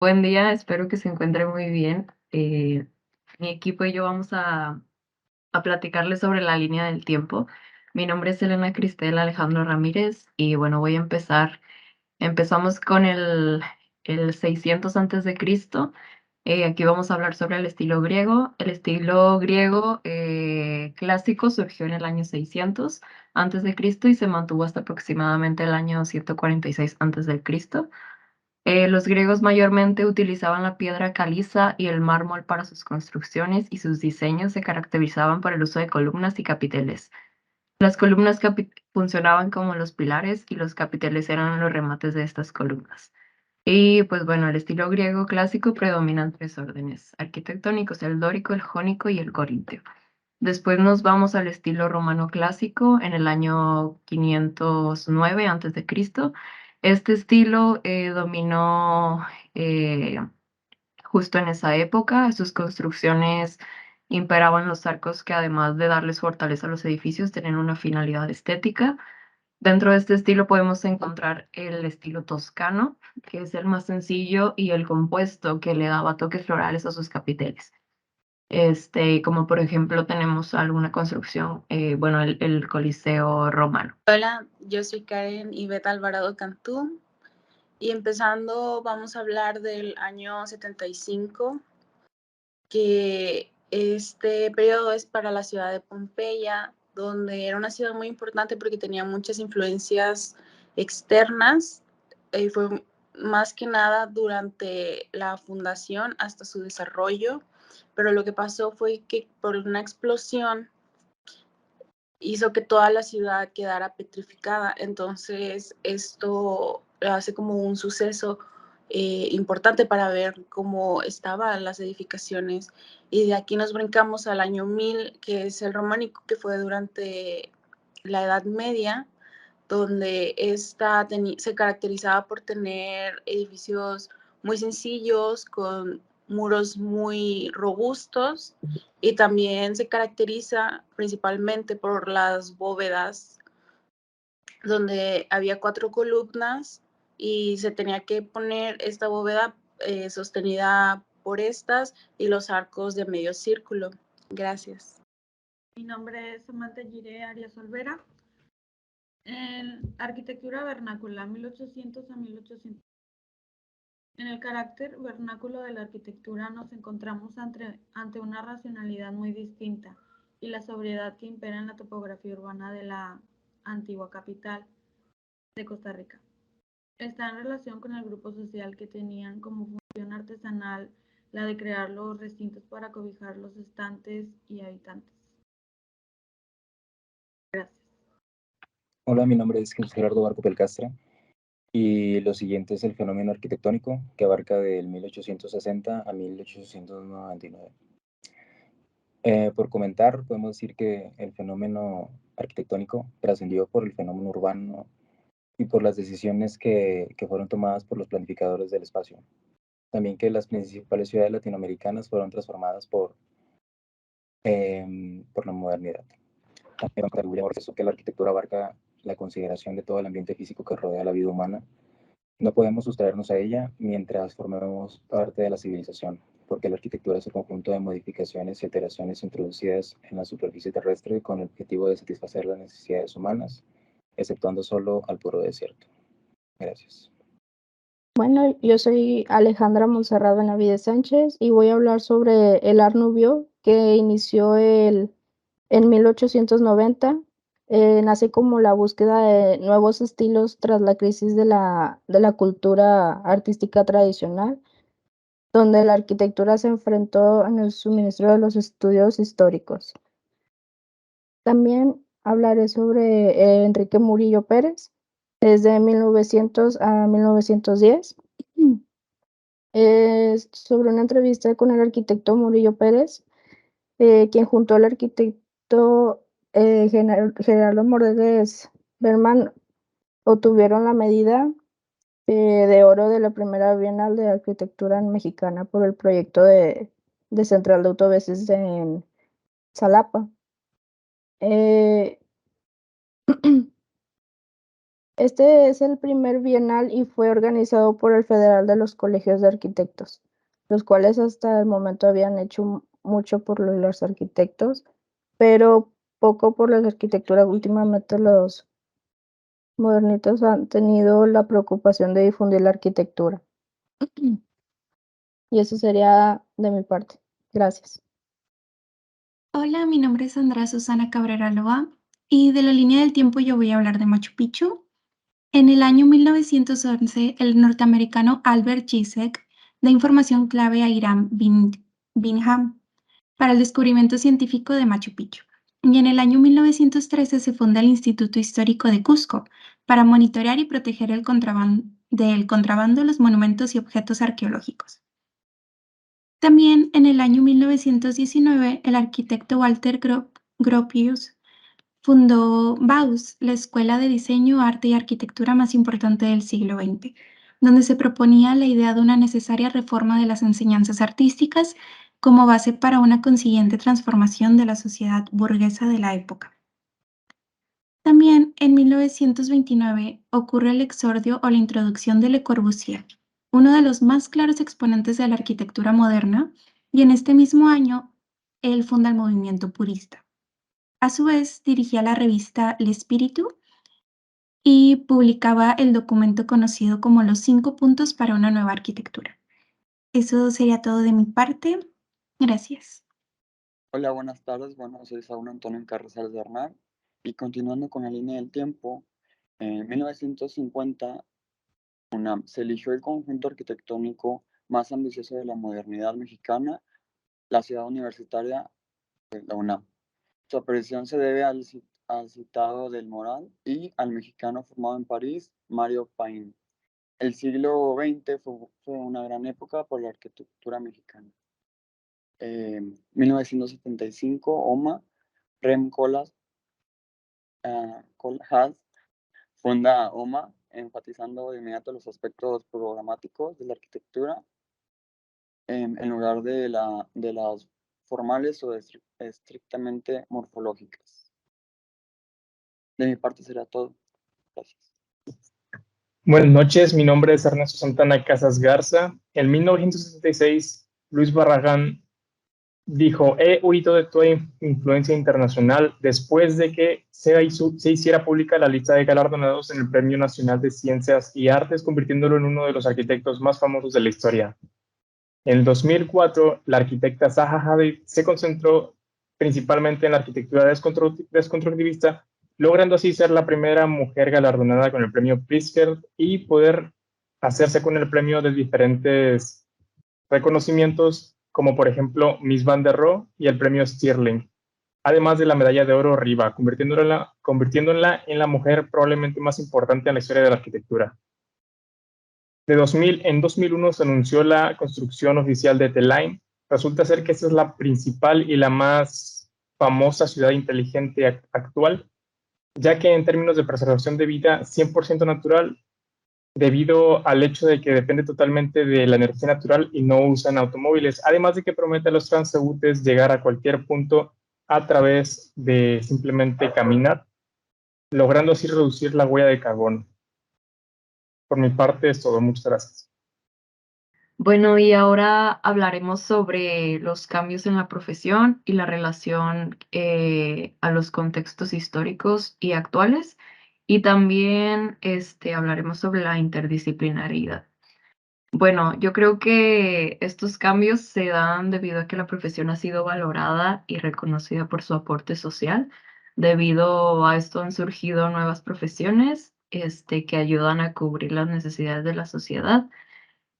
Buen día, espero que se encuentre muy bien. Mi equipo y yo vamos a platicarles sobre la línea del tiempo. Mi nombre es Elena Cristel Alejandro Ramírez y bueno, voy a empezar. Empezamos con el 600 antes de Cristo. Aquí vamos a hablar sobre el estilo griego. El estilo griego clásico surgió en el año 600 antes de Cristo y se mantuvo hasta aproximadamente el año 146 antes de Cristo. Los griegos mayormente utilizaban la piedra caliza y el mármol para sus construcciones y sus diseños se caracterizaban por el uso de columnas y capiteles. Las columnas funcionaban como los pilares y los capiteles eran los remates de estas columnas. Y pues bueno, el estilo griego clásico predominan tres órdenes arquitectónicos: el dórico, el jónico y el corintio. Después nos vamos al estilo romano clásico en el año 509 antes de Cristo. Este estilo dominó eh, justo en esa época. Sus construcciones imperaban los arcos que, además de darles fortaleza a los edificios, tenían una finalidad estética. Dentro de este estilo podemos encontrar el estilo toscano, que es el más sencillo y el compuesto, que le daba toques florales a sus capiteles. Como por ejemplo tenemos alguna construcción, bueno, el Coliseo romano. Hola, yo soy Karen Ivette Alvarado Cantú y empezando vamos a hablar del año 75, que este periodo es para la ciudad de Pompeya, donde era una ciudad muy importante porque tenía muchas influencias externas. Fue más que nada durante la fundación hasta su desarrollo, pero lo que pasó fue que por una explosión hizo que toda la ciudad quedara petrificada. Entonces, esto hace como un suceso importante para ver cómo estaban las edificaciones. Y de aquí nos brincamos al año 1000, que es el románico, que fue durante la Edad Media, donde esta se caracterizaba por tener edificios muy sencillos, con muros muy robustos, y también se caracteriza principalmente por las bóvedas, donde había 4 columnas y se tenía que poner esta bóveda sostenida por estas y los arcos de medio círculo. Gracias. Mi nombre es Samantha Giré Arias Olvera. En arquitectura vernácula, 1800 a 1800. En el carácter vernáculo de la arquitectura nos encontramos ante una racionalidad muy distinta y la sobriedad que impera en la topografía urbana de la antigua capital de Costa Rica. Está en relación con el grupo social que tenían como función artesanal la de crear los recintos para cobijar los estantes y habitantes. Gracias. Hola, mi nombre es Jesús Gerardo Barco Pelcastra y lo siguiente es el fenómeno arquitectónico que abarca del 1860 a 1899. Por comentar, podemos decir que el fenómeno arquitectónico trascendió por el fenómeno urbano y por las decisiones que fueron tomadas por los planificadores del espacio. También que las principales ciudades latinoamericanas fueron transformadas por la modernidad. También por eso que la arquitectura abarca la consideración de todo el ambiente físico que rodea la vida humana. No podemos sustraernos a ella mientras formemos parte de la civilización, porque la arquitectura es el conjunto de modificaciones y alteraciones introducidas en la superficie terrestre con el objetivo de satisfacer las necesidades humanas, exceptuando solo al puro desierto. Gracias. Bueno, yo soy Alejandra Monserrat Benavides Sánchez y voy a hablar sobre el Art Nouveau, que inició en 1890. Nace como la búsqueda de nuevos estilos tras la crisis de la cultura artística tradicional, donde la arquitectura se enfrentó en el suministro de los estudios históricos. También hablaré sobre Enrique Murillo Pérez, desde 1900 a 1910. Es sobre una entrevista con el arquitecto Murillo Pérez, quien junto al arquitecto Gerardo Morales Berman obtuvieron la medida de oro de la primera Bienal de Arquitectura Mexicana por el proyecto de Central de Autobuses en Jalapa. Este es el primer bienal y fue organizado por el Federal de los Colegios de Arquitectos, los cuales hasta el momento habían hecho mucho por los arquitectos, pero poco por la arquitectura. Últimamente los modernistas han tenido la preocupación de difundir la arquitectura. Y eso sería de mi parte. Gracias. Hola, mi nombre es Andrea Susana Cabrera Loa y de la línea del tiempo yo voy a hablar de Machu Picchu. En el año 1911, el norteamericano Albert Gisek da información clave a Hiram Bingham para el descubrimiento científico de Machu Picchu. Y en el año 1913 se funda el Instituto Histórico de Cusco para monitorear y proteger del contrabando los monumentos y objetos arqueológicos. También en el año 1919, el arquitecto Walter Gropius fundó BAUS, la escuela de diseño, arte y arquitectura más importante del siglo XX, donde se proponía la idea de una necesaria reforma de las enseñanzas artísticas como base para una consiguiente transformación de la sociedad burguesa de la época. También en 1929 ocurre el exordio o la introducción de Le Corbusier, uno de los más claros exponentes de la arquitectura moderna, y en este mismo año él funda el movimiento purista. A su vez, dirigía la revista L'Espíritu y publicaba el documento conocido como Los 5 puntos para una nueva arquitectura. Eso sería todo de mi parte. Gracias. Hola, buenas tardes. Bueno, soy Saúl Antonio Carrizales Bernal y continuando con la línea del tiempo, en 1950 se eligió el conjunto arquitectónico más ambicioso de la modernidad mexicana, la ciudad universitaria de la UNAM. Su aparición se debe al citado del Moral y al mexicano formado en París, Mario Paín. El siglo XX fue una gran época por la arquitectura mexicana. 1975, OMA, Rem Koolhaas funda OMA, enfatizando de inmediato los aspectos programáticos de la arquitectura en lugar de las formales o estrictamente morfológicas. De mi parte será todo. Gracias. Buenas noches, mi nombre es Ernesto Santana Casas Garza. En 1966, Luis Barragán dijo: he huido de toda influencia internacional después de que se hiciera pública la lista de galardonados en el Premio Nacional de Ciencias y Artes, convirtiéndolo en uno de los arquitectos más famosos de la historia. En el 2004, la arquitecta Zaha Hadid se concentró principalmente en la arquitectura desconstructivista, logrando así ser la primera mujer galardonada con el premio Pritzker y poder hacerse con el premio de diferentes reconocimientos, como por ejemplo Miss Van der Rohe y el premio Stirling, además de la medalla de oro Riva, convirtiéndola en la mujer probablemente más importante en la historia de la arquitectura. En 2001 se anunció la construcción oficial de Telain. Resulta ser que esta es la principal y la más famosa ciudad inteligente actual, ya que en términos de preservación de vida 100% natural, debido al hecho de que depende totalmente de la energía natural y no usan automóviles, además de que promete a los transeúntes llegar a cualquier punto a través de simplemente caminar, logrando así reducir la huella de carbono. Por mi parte es todo. Muchas gracias. Bueno, y ahora hablaremos sobre los cambios en la profesión y la relación a los contextos históricos y actuales. Y también hablaremos sobre la interdisciplinariedad. Bueno, yo creo que estos cambios se dan debido a que la profesión ha sido valorada y reconocida por su aporte social. Debido a esto han surgido nuevas profesiones que ayudan a cubrir las necesidades de la sociedad.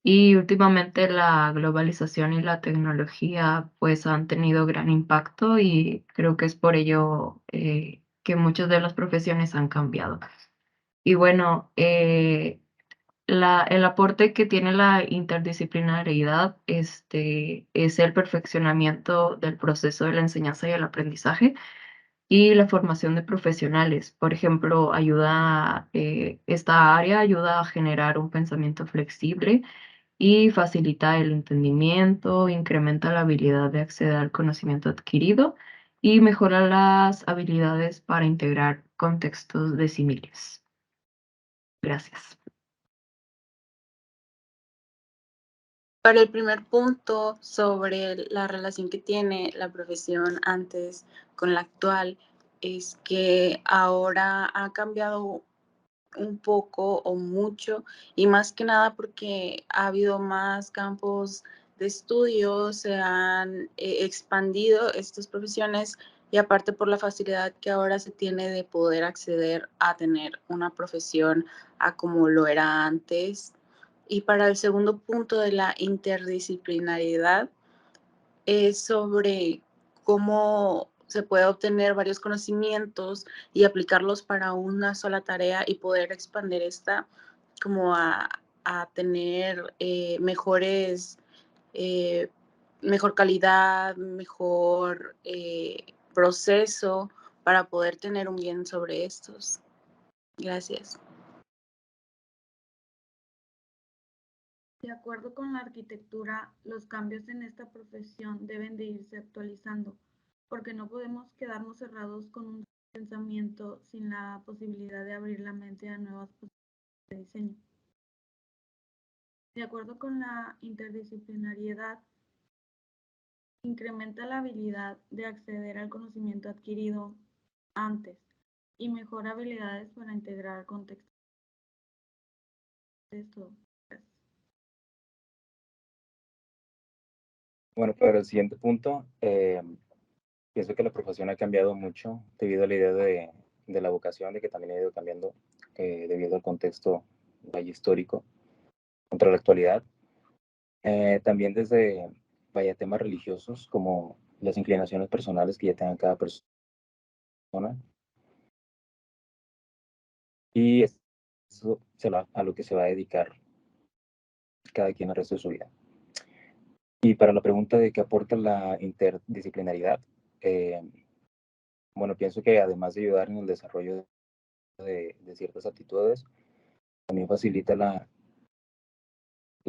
Y últimamente la globalización y la tecnología pues han tenido gran impacto y creo que es por ello que muchas de las profesiones han cambiado. Y bueno, el aporte que tiene la interdisciplinariedad es el perfeccionamiento del proceso de la enseñanza y el aprendizaje y la formación de profesionales. Por ejemplo, esta área ayuda a generar un pensamiento flexible y facilita el entendimiento, incrementa la habilidad de acceder al conocimiento adquirido y mejora las habilidades para integrar contextos de similes. Gracias. Para el primer punto sobre la relación que tiene la profesión antes con la actual, es que ahora ha cambiado un poco o mucho, y más que nada porque ha habido más campos de estudio, se han expandido estas profesiones, y aparte por la facilidad que ahora se tiene de poder acceder a tener una profesión a como lo era antes. Y para el segundo punto de la interdisciplinariedad, es sobre cómo se puede obtener varios conocimientos y aplicarlos para una sola tarea y poder expandir esta como a tener mejores, mejor calidad, mejor proceso para poder tener un bien sobre estos. Gracias. De acuerdo con la arquitectura, los cambios en esta profesión deben de irse actualizando, porque no podemos quedarnos cerrados con un pensamiento sin la posibilidad de abrir la mente a nuevas posibilidades de diseño. De acuerdo con la interdisciplinariedad, incrementa la habilidad de acceder al conocimiento adquirido antes y mejora habilidades para integrar contextos. Esto. Bueno, para el siguiente punto, pienso que la profesión ha cambiado mucho debido a la idea de la vocación, de que también ha ido cambiando debido al contexto histórico contra la actualidad. También desde temas religiosos como las inclinaciones personales que ya tenga cada persona. Y eso a lo que se va a dedicar cada quien el resto de su vida. Y para la pregunta de qué aporta la interdisciplinaridad, bueno, pienso que además de ayudar en el desarrollo de ciertas actitudes, también facilita la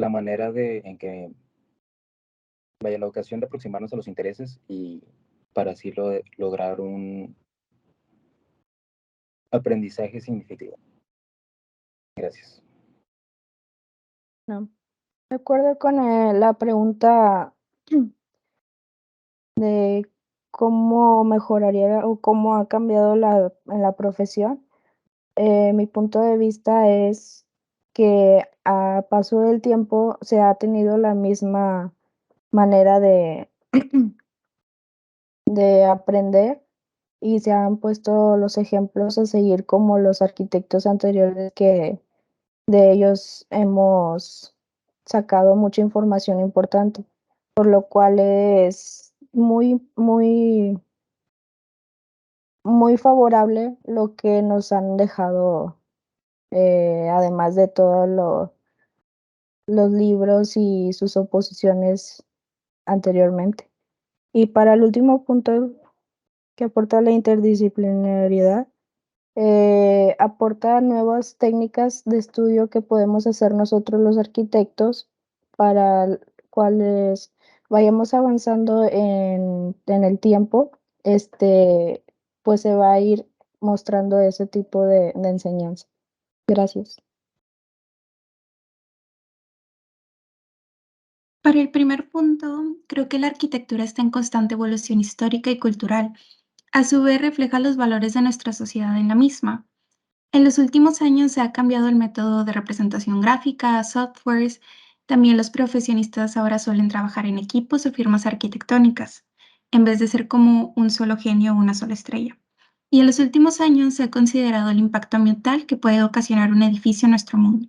manera en que la ocasión de aproximarnos a los intereses y para así lograr un aprendizaje significativo. Gracias. No. De acuerdo con la pregunta de cómo mejoraría o cómo ha cambiado la profesión, mi punto de vista es que a paso del tiempo se ha tenido la misma manera de aprender y se han puesto los ejemplos a seguir como los arquitectos anteriores que de ellos hemos sacado mucha información importante, por lo cual es muy favorable lo que nos han dejado, además de todos los libros y sus oposiciones anteriormente. Y para el último punto que aporta la interdisciplinariedad, aporta nuevas técnicas de estudio que podemos hacer nosotros los arquitectos para cuales vayamos avanzando en el tiempo, pues se va a ir mostrando ese tipo de enseñanza. Gracias. Para el primer punto, creo que la arquitectura está en constante evolución histórica y cultural. A su vez, refleja los valores de nuestra sociedad en la misma. En los últimos años se ha cambiado el método de representación gráfica, softwares. También los profesionistas ahora suelen trabajar en equipos o firmas arquitectónicas, en vez de ser como un solo genio o una sola estrella. Y en los últimos años se ha considerado el impacto ambiental que puede ocasionar un edificio en nuestro mundo.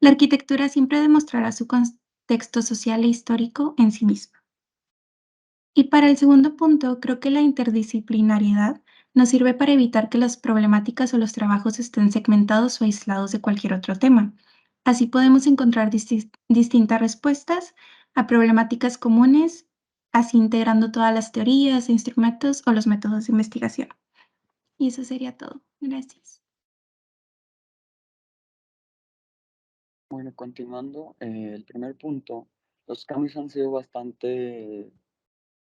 La arquitectura siempre demostrará su contexto social e histórico en sí misma. Y para el segundo punto, creo que la interdisciplinariedad nos sirve para evitar que las problemáticas o los trabajos estén segmentados o aislados de cualquier otro tema. Así podemos encontrar distintas respuestas a problemáticas comunes, así integrando todas las teorías, instrumentos o los métodos de investigación. Y eso sería todo. Gracias. Bueno, continuando, el primer punto, los cambios han sido bastante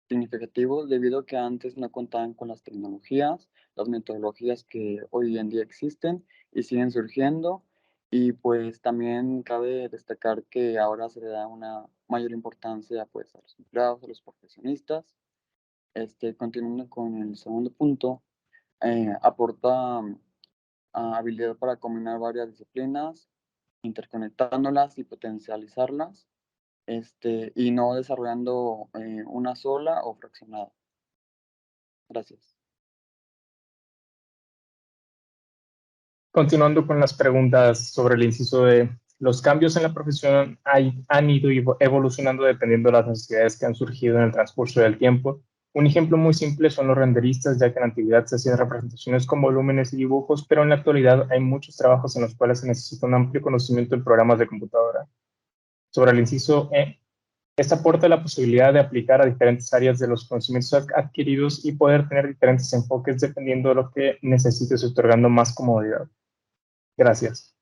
significativos debido a que antes no contaban con las tecnologías, las metodologías que hoy en día existen y siguen surgiendo, Y pues también cabe destacar que ahora se le da una mayor importancia pues a los empleados, a los profesionistas. Continuando con el segundo punto, aporta habilidad para combinar varias disciplinas, interconectándolas y potencializarlas, y no desarrollando una sola o fraccionada. Gracias. Continuando con las preguntas sobre el inciso de los cambios en la profesión han ido evolucionando dependiendo de las necesidades que han surgido en el transcurso del tiempo. Un ejemplo muy simple son los renderistas, ya que en la antigüedad se hacían representaciones con volúmenes y dibujos, pero en la actualidad hay muchos trabajos en los cuales se necesita un amplio conocimiento en programas de computadora. Sobre el inciso E, esta aporta la posibilidad de aplicar a diferentes áreas de los conocimientos adquiridos y poder tener diferentes enfoques dependiendo de lo que necesites, otorgando más comodidad. Gracias.